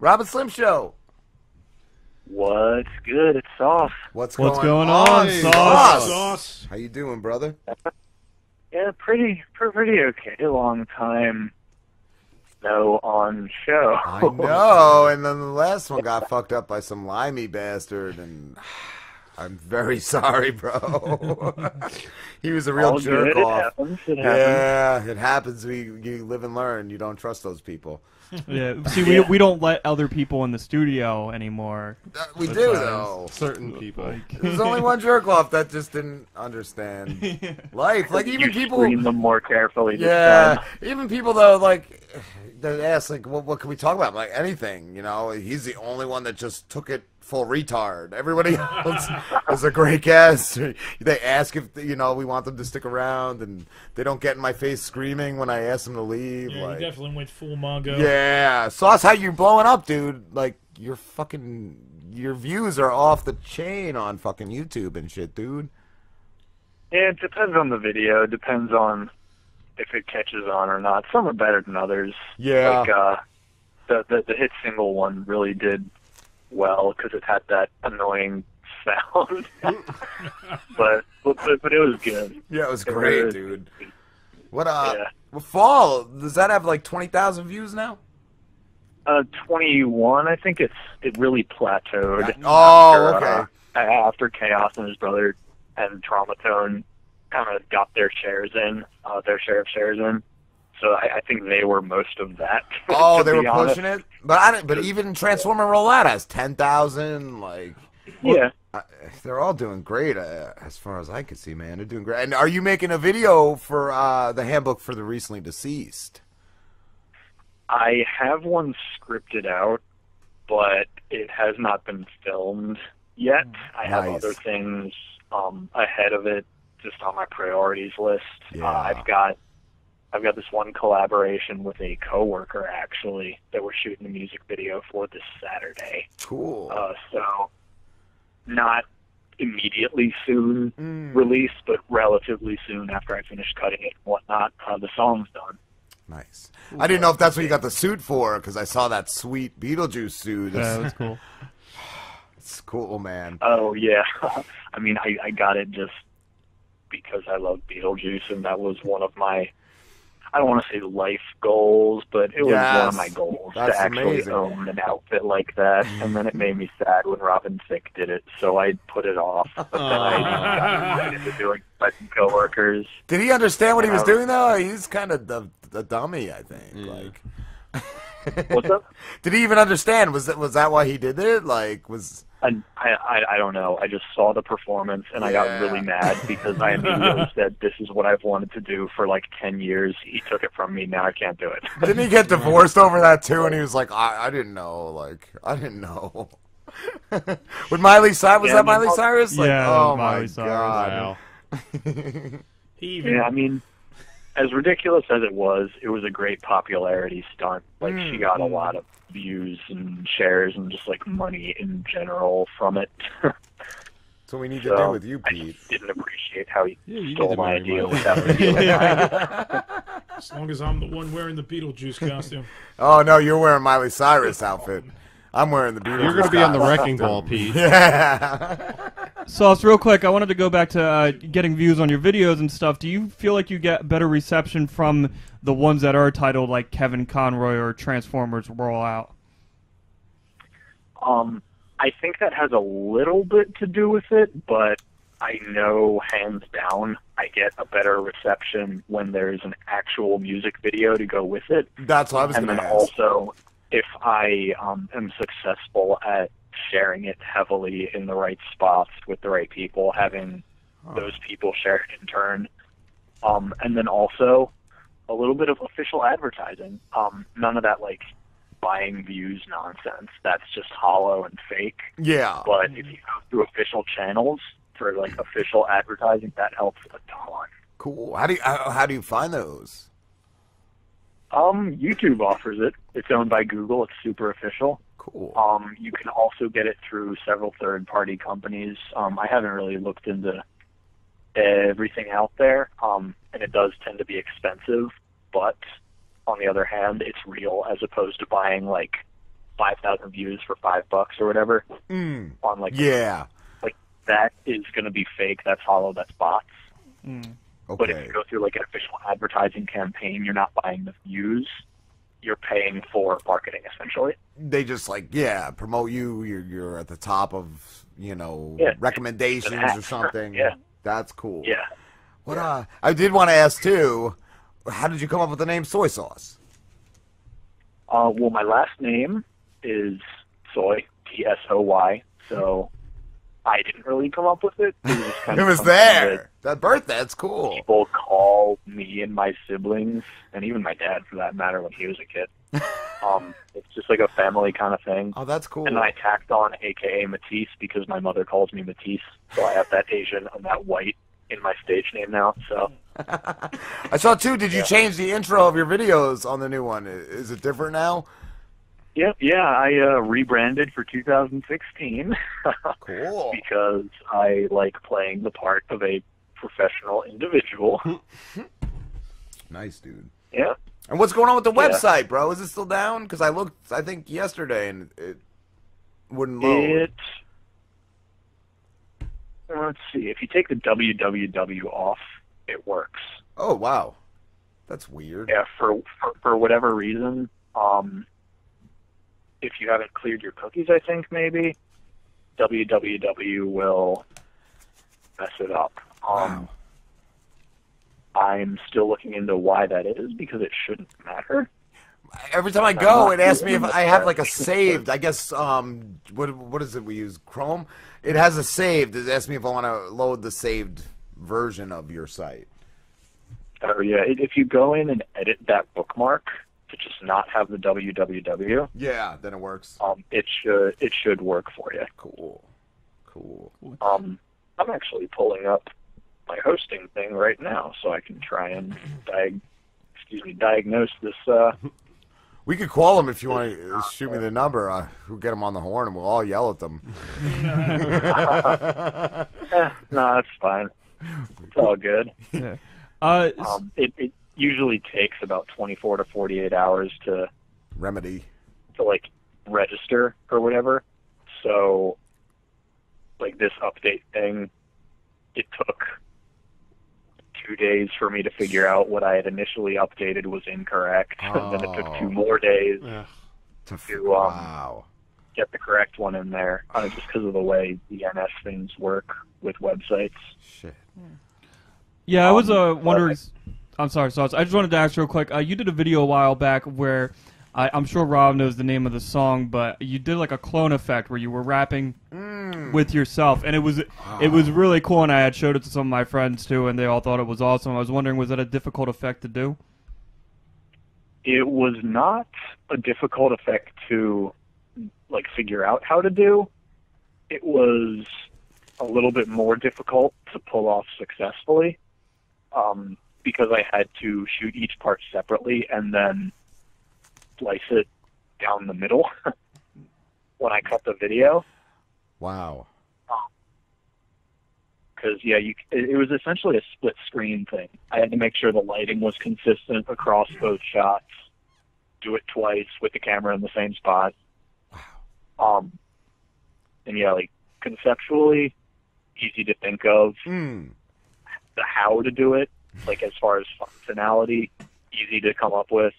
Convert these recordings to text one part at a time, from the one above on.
Robin Slim Show. What's good? It's Sauce. What's going on, Sauce? How you doing, brother? Yeah, pretty okay. Long time no on show. I know, and then the last one got fucked up by some limey bastard, and I'm very sorry, bro. He was a real All jerk good. off. It happens. Yeah, it happens. You live and learn. You don't trust those people. Yeah. See, we don't let other people in the studio anymore. We do, though. Certain people. There's only one jerk off that just didn't understand life. Like, even you people. screen them more carefully. Yeah, even people though, like, they ask, like, what can we talk about? Like, anything, you know. He's the only one that just took it full retard. Everybody else is a great guest. They ask if, you know, we want them to stick around, and they don't get in my face screaming when I ask them to leave. Yeah, like, you definitely went full Mongo. Yeah, Sauce, how you blowing up, dude? Like, your views are off the chain on fucking YouTube and shit, dude. Yeah, it depends on the video. It depends on if it catches on or not. Some are better than others. Yeah. Like, the hit single one really did well because it had that annoying sound. but it was good. Yeah, it was great, dude. What Yeah. Fall, does that have like 20,000 views now? 21, I think it really plateaued. After Chaos and his brother and Traumatone kind of got their share of shares in. So I think they were most of that. Oh, they were pushing it? But even Transformer Roulette has 10,000, like... Yeah. They're all doing great, as far as I can see, man. They're doing great. And are you making a video for the handbook for the recently deceased? I have one scripted out, but it has not been filmed yet. I have other things ahead of it, just on my priorities list. Yeah. I've got this one collaboration with a coworker, actually, that we're shooting a music video for this Saturday. Cool. So not immediately soon released, but relatively soon after I finish cutting it and whatnot. The song's done. Nice. I didn't know if that's what you got the suit for, because I saw that sweet Beetlejuice suit. Yeah, that's cool. It's cool, man. Oh, yeah. I mean, I got it just because I love Beetlejuice, and that was one of my, I don't want to say life goals, but it was one of my goals to actually own an outfit like that. And then it made me sad when Robin Thicke did it, so I put it off. But then I got into doing my coworkers. Did he understand what he was doing, though? He's kind of the dummy, I think. Like, what's up? Did he even understand? Was that why he did it? Like, was... I don't know. I just saw the performance, and I got really mad because I immediately said, this is what I've wanted to do for like 10 years. He took it from me. Now I can't do it. Didn't he get divorced over that, too? And he was like, I didn't know. Like, I didn't know. With Miley Cyrus? Was that Miley Cyrus? Like, yeah, oh, Miley my Cyrus. God. Yeah, I mean, as ridiculous as it was a great popularity stunt. Like, she got a lot of views and shares and just, like, money in general from it. So we need to do with you, Pete. I just didn't appreciate how he stole my idea without revealing As long as I'm the one wearing the Beetlejuice costume. Oh, no, you're wearing Miley Cyrus outfit. I'm wearing the Beetlejuice. You're going to be on the wrecking ball, Pete. Yeah. Sauce, real quick, I wanted to go back to getting views on your videos and stuff. Do you feel like you get better reception from the ones that are titled like Kevin Conroy or Transformers Roll Out? I think that has a little bit to do with it, but I know hands down I get a better reception when there's an actual music video to go with it. That's what I was going to ask. And then also, if I am successful at sharing it heavily in the right spots with the right people, having those people share it in turn. And then also a little bit of official advertising. None of that, like, buying views nonsense. That's just hollow and fake. Yeah. But if you go through official channels for, like, official advertising, that helps a ton. Cool. How do you find those? YouTube offers it. It's owned by Google. It's super official. Cool. You can also get it through several third-party companies. I haven't really looked into everything out there, and it does tend to be expensive, but on the other hand, it's real as opposed to buying, like, 5,000 views for $5 or whatever Mm. on like Yeah. like that is going to be fake. That's hollow. That's bots. Mm. But if Okay. you go through like an official advertising campaign, you're not buying the views. You're paying for marketing essentially. They just like promote you. You're at the top of Yeah. recommendations An ad. or something. Yeah. That's cool. Yeah. What I did want to ask too. How did you come up with the name Soy Sauce? Well, my last name is Soy, Tsoy. So I didn't really come up with it. It was, just kind It of was something there. That birthday. That's that cool. people call me and my siblings, and even my dad for that matter when he was a kid. It's just like a family kind of thing. Oh, that's cool. And then I tacked on AKA Matisse because my mother calls me Matisse. So I have that Asian and that white in my stage name now. So I saw too. Did you change the intro of your videos on the new one? Is it different now? yeah, I rebranded for 2016 Cool. because I like playing the part of a professional individual. Nice, dude. Yeah. And what's going on with the Yeah. website, bro? Is it still down? Because I looked, I think yesterday, and it wouldn't load. Let's see. If you take the www off, it works. Oh wow, that's weird. Yeah, for whatever reason, if you haven't cleared your cookies, I think maybe www will mess it up. Wow. I'm still looking into why that is because it shouldn't matter. Every time I go, it asks me if I have like a saved. I guess what is it we use? Chrome. It has a saved. It asks me if I want to load the saved version of your site. Oh yeah, if you go in and edit that bookmark to just not have the www, Yeah, then it works. it should work for you. Cool. I'm actually pulling up my hosting thing right now so I can try and diagnose this. We could call them if you want to shoot me the number. We'll get them on the horn and we'll all yell at them. No, that's fine. It's all good. Yeah. It usually takes about 24 to 48 hours to Remedy. like register or whatever. So like this update thing, it took 2 days for me to figure out what I had initially updated was incorrect. And then it took 2 more days to Wow. get the correct one in there, just because of the way DNS things work with websites. Shit. Yeah, I was wondering. I'm sorry, Sauce. I just wanted to ask real quick. You did a video a while back where I'm sure Rob knows the name of the song, but you did like a clone effect where you were rapping with yourself, and it was really cool. And I had showed it to some of my friends too, and they all thought it was awesome. I was wondering, was that a difficult effect to do? It was not a difficult effect to like figure out how to do. It was a little bit more difficult to pull off successfully, because I had to shoot each part separately and then slice it down the middle when I cut the video. Wow. Because it was essentially a split screen thing. I had to make sure the lighting was consistent across both shots. Do it twice with the camera in the same spot. Wow. And like conceptually, easy to think of. The how to do it, like as far as functionality, easy to come up with.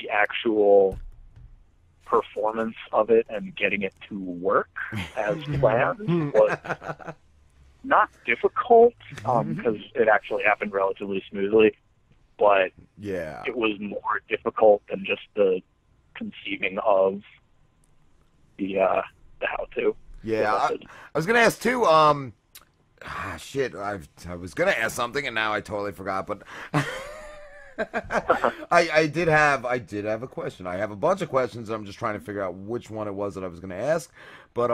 The actual performance of it and getting it to work as planned was not difficult, because it actually happened relatively smoothly, but Yeah. it was more difficult than just the conceiving of the how-to. Yeah. I was gonna ask too. Shit. I was gonna ask something and now I totally forgot. But I did have a question. I have a bunch of questions. I'm just trying to figure out which one it was that I was gonna ask. But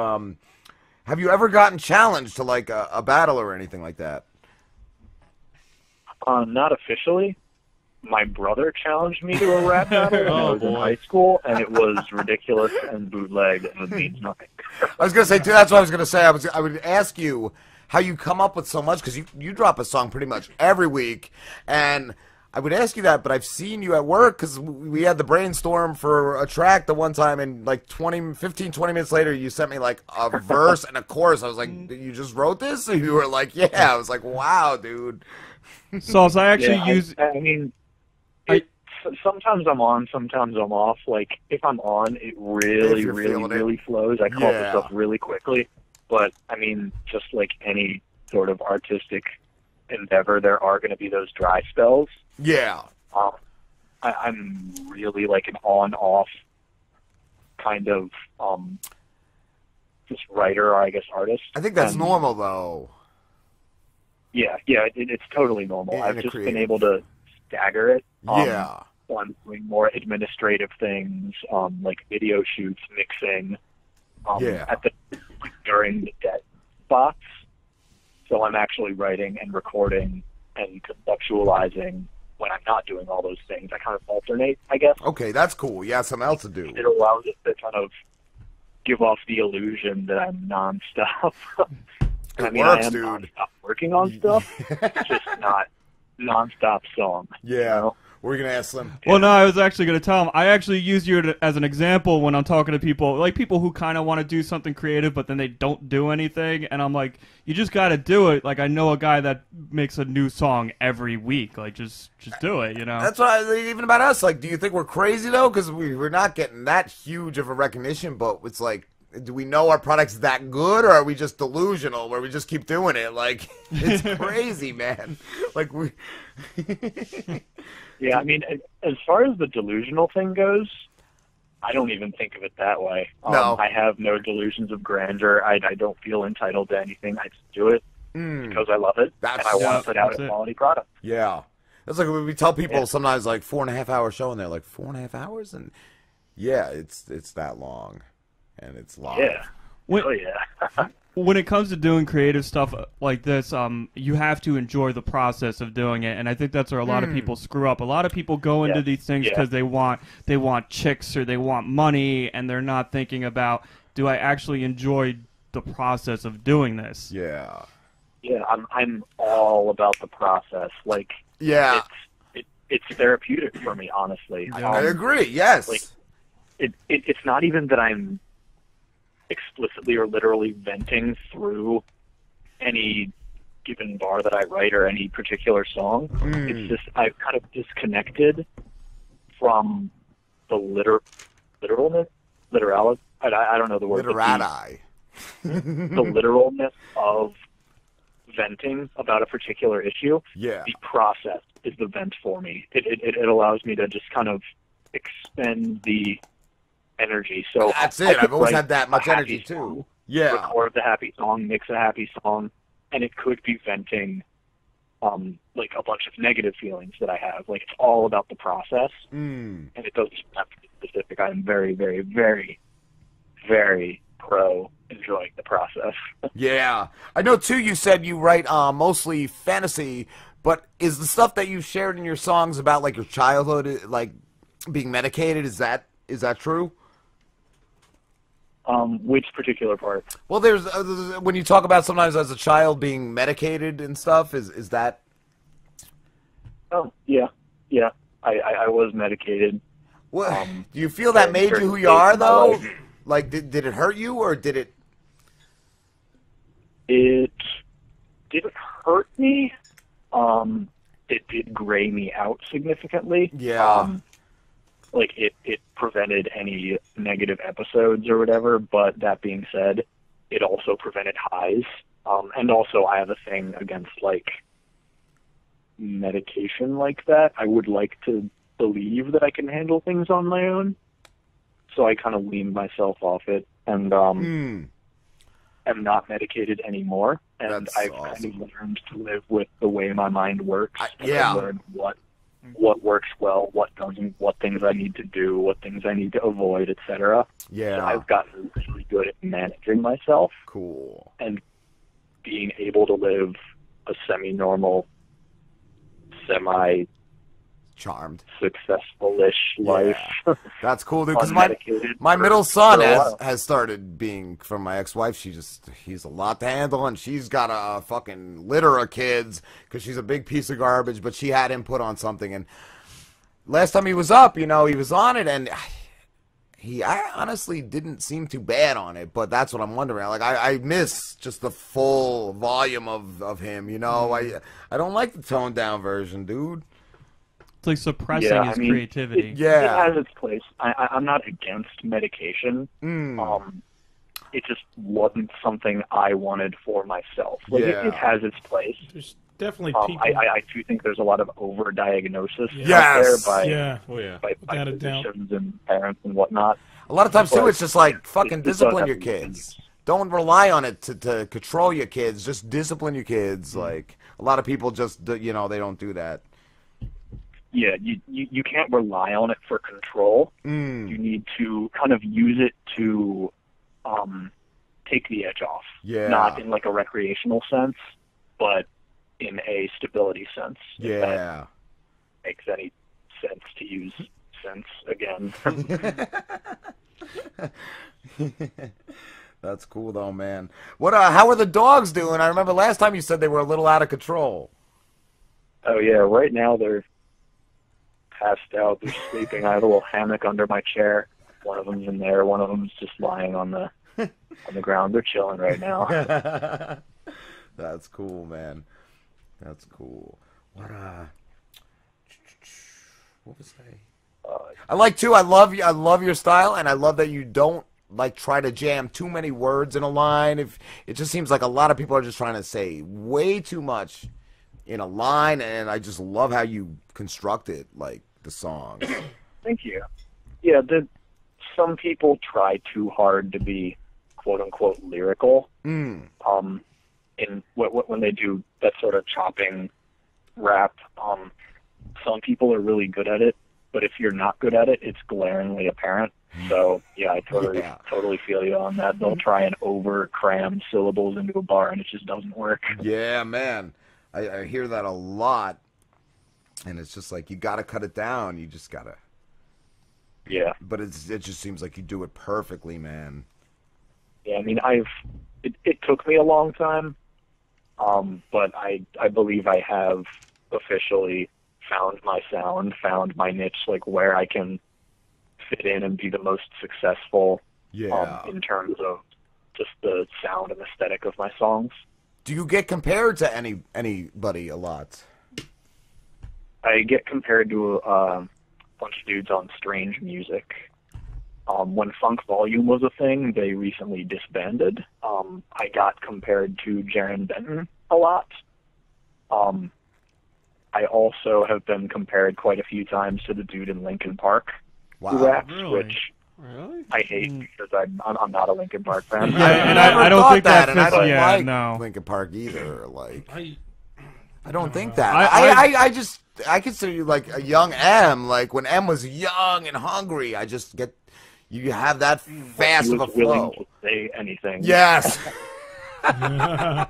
have you ever gotten challenged to like a battle or anything like that? Not officially. My brother challenged me to a rap battle when I was in high school, and it was ridiculous and bootleg, and it means nothing. I was gonna say too. That's what I was gonna say. I would ask you how you come up with so much, because you drop a song pretty much every week, and I would ask you that, but I've seen you at work because we had the brainstorm for a track the one time, and like 15, 20 minutes later, you sent me like a verse and a chorus. I was like, you just wrote this? And you were like, yeah. I was like, wow, dude. So I actually use... I mean, sometimes I'm on, sometimes I'm off. Like, if I'm on, it really flows. I come up with stuff really quickly. But, I mean, just like any sort of artistic endeavor, there are going to be those dry spells. Yeah. I'm really like an on-off kind of just writer, or I guess artist. I think that's normal, though. Yeah, it's totally normal. I've just been able to stagger it. Yeah. I'm doing more administrative things, like video shoots, mixing, during the dead spots. So I'm actually writing and recording and conceptualizing when I'm not doing all those things. I kind of alternate, I guess. Okay, that's cool. Yeah, something else to do. It allows it to kind of give off the illusion that I'm nonstop. I mean, works, I am dude. nonstop working on stuff. It's just not nonstop song. Yeah. You know? What were you going to ask Slim? Well, no, I was actually going to tell him. I actually use you as an example when I'm talking to people, like people who kind of want to do something creative, but then they don't do anything. And I'm like, you just got to do it. Like, I know a guy that makes a new song every week. Like, just do it, you know? That's why, even about us, like, do you think we're crazy, though? Because we're not getting that huge of a recognition, but it's like, do we know our product's that good, or are we just delusional where we just keep doing it? Like, it's crazy, man. Like, we... Yeah, I mean, as far as the delusional thing goes, I don't even think of it that way. No. I have no delusions of grandeur. I don't feel entitled to anything. I just do it because I love it, and I want to put out a quality product. Yeah. That's like when we tell people sometimes, like, 4.5 hour show, and they're like, 4.5 hours? And yeah, it's that long, and it's long. Yeah. Oh, yeah. When it comes to doing creative stuff like this, you have to enjoy the process of doing it, and I think that's where a lot of people screw up. A lot of people go into these things because they want chicks or they want money, and they're not thinking about, do I actually enjoy the process of doing this? Yeah, I'm all about the process. Like, it's therapeutic for me, honestly. I agree. Yes. Like, it's not even that I'm explicitly or literally venting through any given bar that I write or any particular song. It's just I've kind of disconnected from the literalness. I don't know the word. Literati. The literalness of venting about a particular issue. Yeah. The process is the vent for me. It allows me to just kind of expend the energy. So that's it. I've always had that much energy too. Yeah. Record the happy song, mix a happy song, and it could be venting like a bunch of negative feelings that I have. Like, it's all about the process. And it doesn't have to be specific. I'm very, very, very, very pro enjoying the process. Yeah. I know too you said you write mostly fantasy, but is the stuff that you shared in your songs about like your childhood, like being medicated, is that true? Which particular part? Well, there's when you talk about sometimes as a child being medicated and stuff. Is that? Oh yeah. I was medicated. What do you feel that made you who you are though? Like, did it hurt you or did it? It didn't hurt me. It did gray me out significantly. Yeah. Like, it prevented any negative episodes or whatever, but that being said, it also prevented highs. And also I have a thing against, like, medication like that. I would like to believe that I can handle things on my own. So I kind of weaned myself off it and am not medicated anymore. And I've kind of learned to live with the way my mind works. I've learned what works well, what doesn't, what things I need to do, what things I need to avoid, etc. Yeah. So I've gotten really good at managing myself. Cool. And being able to live a semi-normal, Charmed. successful-ish life. That's cool, dude. Because Unmedicated my for- middle son for a while. has started being from my ex-wife. He's a lot to handle, and she's got a fucking litter of kids because she's a big piece of garbage. But she had him put on something, and last time he was up, you know, he was on it, and I honestly didn't seem too bad on it. But that's what I'm wondering. Like I miss just the full volume of him. You know, I don't like the toned down version, dude. It's like suppressing Yeah, his I mean, creativity. It Yeah. has its place. I'm not against medication. It just wasn't something I wanted for myself. Like, Yeah. it has its place. There's definitely people. I do think there's a lot of overdiagnosis Yes. out there by, yeah. Oh yeah. by Without a doubt. physicians and parents and whatnot. A lot of times too, But it's just like it fucking does discipline have your its kids. use. Don't rely on it to control your kids. Just discipline your kids. Like a lot of people just you know they don't do that. Yeah, you can't rely on it for control. You need to kind of use it to take the edge off. Yeah. Not in like a recreational sense, but in a stability sense. If that Yeah. makes any sense to use sense again. That's cool though, man. What? How are the dogs doing? I remember last time you said they were a little out of control. Oh yeah, right now they're passed out. They're sleeping. I have a little hammock under my chair. One of them's in there. One of them's just lying on the ground. They're chilling right now. That's cool, man. That's cool. What was I? I like too. I love your style, and I love that you don't like try to jam too many words in a line. If it just seems like a lot of people are just trying to say way too much in a line, and I just love how you construct it, like the song. Thank you. Yeah, some people try too hard to be quote unquote lyrical. In when they do that sort of chopping rap, some people are really good at it, but if you're not good at it, it's glaringly apparent. So yeah, I totally feel you on that. They'll try and over cram syllables into a bar, and it just doesn't work. Yeah, man. I hear that a lot, and it's just like you got to cut it down. You just gotta. Yeah. But it just seems like you do it perfectly, man. Yeah, I mean, it took me a long time, but I believe I have officially found my sound, found my niche, like where I can fit in and be the most successful. Yeah. In terms of just the sound and aesthetic of my songs. Do you get compared to anybody a lot? I get compared to a bunch of dudes on Strange Music. When Funk Volume was a thing, they recently disbanded. I got compared to Jaron Benton a lot. I also have been compared quite a few times to the dude in Linkin Park who raps, which I hate because I'm not a Linkin Park fan. I don't think that fits. I don't like no. Linkin Park either. Like, I don't think know. that. I consider you like a young M. Like when M was young and hungry, I just get you have that fast He of a was willing flow. to say anything. Yes. I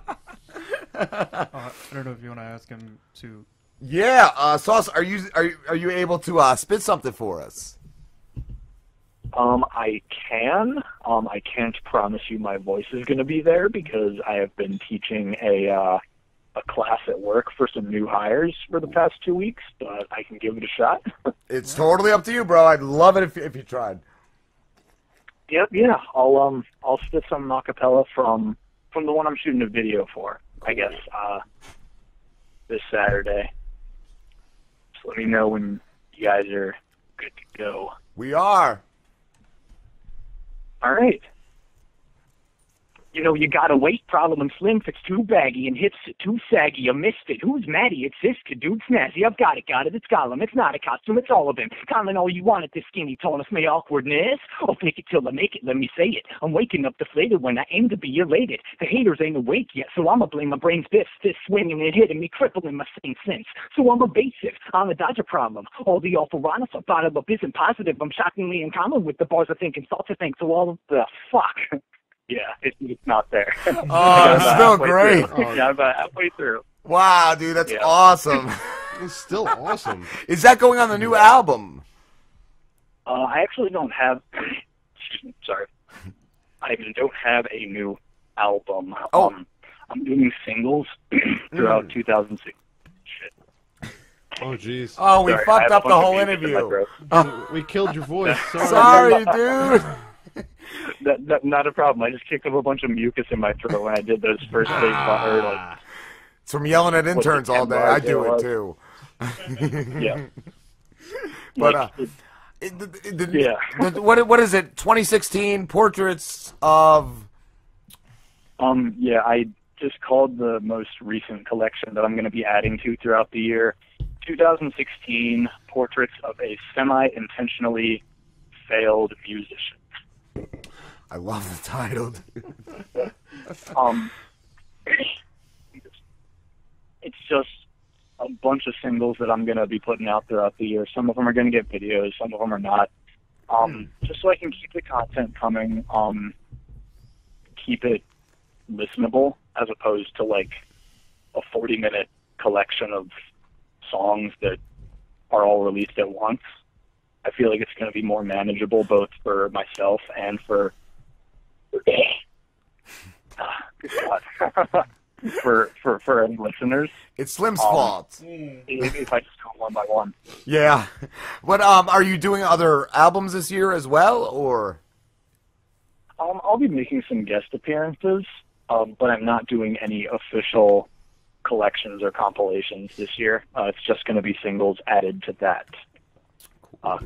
don't know if you want to ask him to. Yeah, Sauce, are you able to spit something for us? I can. I can't promise you my voice is going to be there because I have been teaching a class at work for some new hires for the past 2 weeks, but I can give it a shot. It's totally up to you, bro. I'd love it if you tried. Yep, yeah. I'll spit some acapella from the one I'm shooting a video for. I guess this Saturday. Just let me know when you guys are good to go. We are. All right. You know, you got a weight problem and slim fits too baggy and hips too saggy. You missed it. Who's Maddie? It's this kid, dude snazzy. I've got it. It's Gollum. It's not a costume. It's all of him. Colin, all you want at this skinny tallness, may awkwardness. Oh, fake it till I make it. Let me say it. I'm waking up deflated when I aim to be elated. The haters ain't awake yet, so I'ma blame my brain's fist swinging and hitting me, crippling my sane sense. So I'm evasive. I'm a dodger problem. All the awful rawness I thought of isn't positive. I'm shockingly in common with the bars I think and thoughts I think. So all of the fuck. Yeah, it's not there. Oh, it's still great. Yeah, about halfway through. Wow, dude, that's Yeah. awesome. It's still awesome. Is that going on the new album? I actually don't have. Excuse me. Sorry. I don't have a new album. Oh. I'm doing singles throughout 2006. Shit. Oh, jeez. Oh, we Sorry, I fucked have a up the bunch of whole music in my interview. throat. We killed your voice. Sorry, dude. Not a problem. I just kicked up a bunch of mucus in my throat when I did those first stage like, It's from yelling at interns all day. I do it too. yeah. But yeah. What is it? 2016 portraits of. Yeah, I just called the most recent collection that I'm going to be adding to throughout the year 2016 Portraits of a Semi-Intentionally Failed Musician. I love the title. It's just a bunch of singles that I'm going to be putting out throughout the year. Some of them are going to get videos, some of them are not. Just so I can keep the content coming, keep it listenable as opposed to like a 40-minute collection of songs that are all released at once. I feel like it's going to be more manageable both for myself and for for any listeners. It's Slim's fault. If I just go one by one. Yeah. But are you doing other albums this year as well, or? I'll be making some guest appearances, but I'm not doing any official collections or compilations this year. It's just going to be singles added to that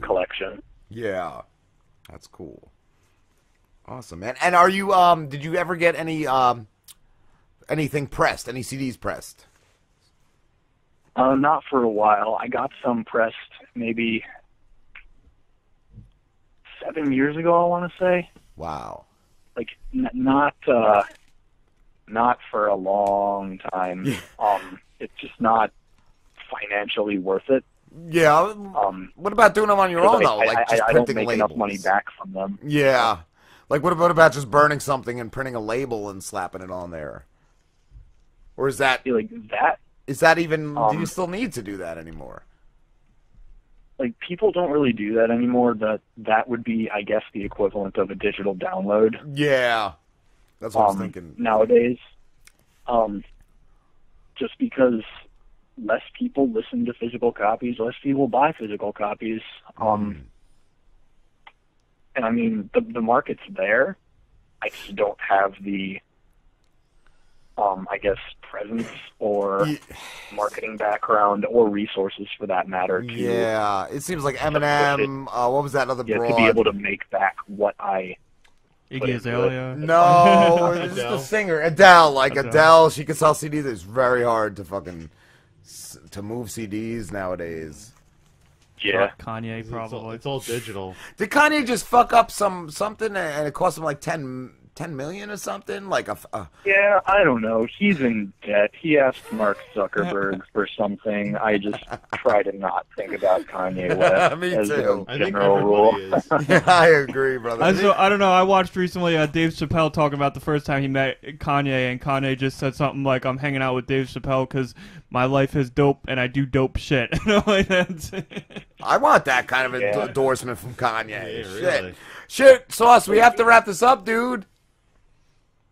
collection. Yeah, that's cool. Awesome, man. And are you? Did you ever get any anything pressed? Any CDs pressed? Not for a while. I got some pressed maybe 7 years ago, I want to say. Wow. Like not for a long time. It's just not financially worth it. Yeah. What about doing them on your own though? Like just I don't printing make labels? enough money back from them. Yeah. Like what about just burning something and printing a label and slapping it on there? Or is that? I feel like that. Is that even? Do you still need to do that anymore? Like people don't really do that anymore. That would be, I guess, the equivalent of a digital download. Yeah, that's what I was thinking. Nowadays, just because less people listen to physical copies, less people buy physical copies. And I mean, the market's there. I just don't have the, I guess, presence or marketing background or resources for that matter. Yeah, it seems like Eminem. What was that other broad? To be able to make back what I. Iggy Azalea. No, it's the singer Adele. Like Adele, she can sell CDs. It's very hard to to move CDs nowadays. Yeah, Kanye probably. It's all digital. Did Kanye just fuck up something and it cost him like 10 million or something? Like yeah, I don't know. He's in debt. He asked Mark Zuckerberg for something. I just try to not think about Kanye West Me as too. a general rule. Is. Yeah, I agree, brother. I don't know. I watched recently Dave Chappelle talking about the first time he met Kanye, and Kanye just said something like, "I'm hanging out with Dave Chappelle because my life is dope and I do dope shit." Like that's. I want that kind of endorsement from Kanye. Yeah, really. Shit, Sauce, we have to wrap this up, dude.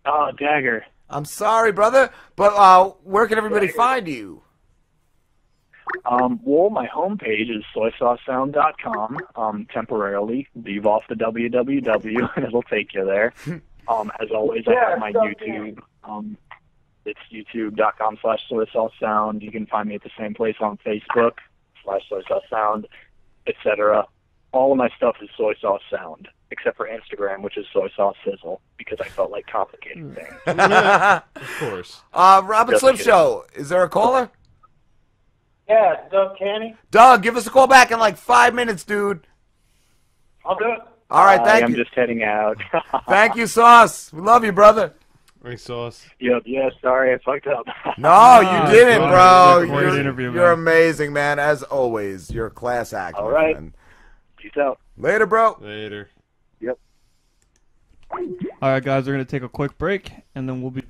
Oh, dagger. I'm sorry, brother, but where can everybody find you? Well, my homepage is soysaucesound.com. Temporarily, leave off the www, and it'll take you there. As always, I have my YouTube. It's youtube.com/soysaucesound. You can find me at the same place on Facebook /soysaucesound, etc. All of my stuff is soy sauce sound, except for Instagram, which is soy sauce sizzle, because I felt like complicating things. Of course. Robin Slim Show. Is there a caller? Yeah, Doug Canny. Doug, give us a call back in like 5 minutes, dude. I'll do it. All right, thank I'm you. just heading out. Thank you, Sauce. We love you, brother. Thanks, Sauce. Yep, yeah, sorry, I fucked up. No, you didn't, good. bro. Great interview, You're man. amazing, man. As always, you're a class act. All right. Man. Peace out. Later, bro. Later. Yep. All right, guys, we're gonna take a quick break, and then we'll be.